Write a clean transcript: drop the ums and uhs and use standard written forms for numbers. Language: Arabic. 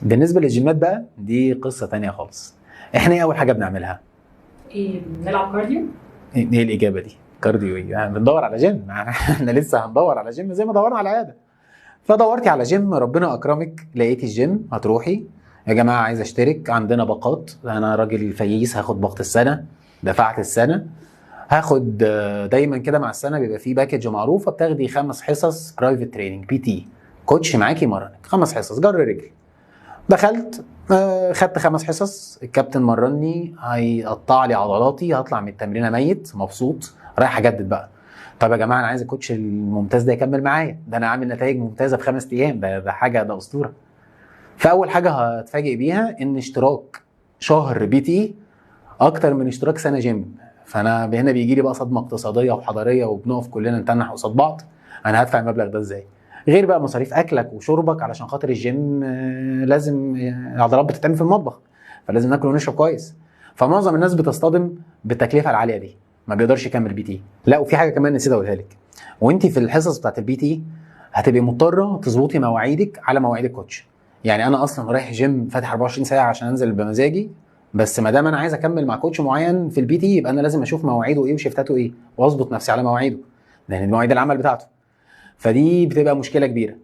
بالنسبه للجيمات بقى دي قصه تانية خالص. احنا ايه اول حاجه بنعملها؟ ايه، بنلعب كارديو. ايه الاجابه دي؟ كارديو ايه؟ يعني بندور على جيم احنا لسه هندور على جيم زي ما دورنا على عياده. فدورتي على جيم، ربنا اكرمك لقيتي الجيم، هتروحي يا جماعه عايز اشترك، عندنا باقات، انا راجل فييس هاخد باقه السنه، دفعت السنه، هاخد دايما كده مع السنه بيبقى في باكج معروفه، بتاخدي 5 حصص برايفت تريننج بي تي، كوتش معاكي مرنك 5 حصص جر رجل. دخلت خدت 5 حصص، الكابتن مرني هيقطع لي عضلاتي، هطلع من التمرينه ميت مبسوط رايح اجدد بقى. طب يا جماعه انا عايز الكوتش الممتاز ده يكمل معايا، ده انا عامل نتائج ممتازه في 5 ايام، ده حاجه، ده اسطوره. فاول حاجه هتفاجئ بيها ان اشتراك شهر بي تي اكتر من اشتراك سنه جيم. فانا هنا بيجي لي بقى صدمه اقتصاديه وحضاريه، وبنقف كلنا نتنح قصاد بعض، انا هدفع المبلغ ده ازاي؟ غير بقى مصاريف اكلك وشربك، علشان خاطر الجيم لازم العضلات بتتعمل في المطبخ، فلازم ناكل ونشرب كويس. فمعظم الناس بتصطدم بالتكلفه العاليه دي، ما بيقدرش يكمل بي تي. لا، وفي حاجه كمان نسيت اقولها لك، وانت في الحصص بتاعت البي تي هتبقي مضطره تظبطي مواعيدك على مواعيد الكوتش. يعني انا اصلا رايح جيم فاتح 24 ساعه عشان انزل بمزاجي، بس ما دام انا عايز اكمل مع كوتش معين في البي تي، يبقى انا لازم اشوف مواعيده ايه وشيفتاته ايه، واظبط نفسي على مواعيده، لان دي مواعيد العمل بتاعته. فدي بتبقى مشكله كبيره.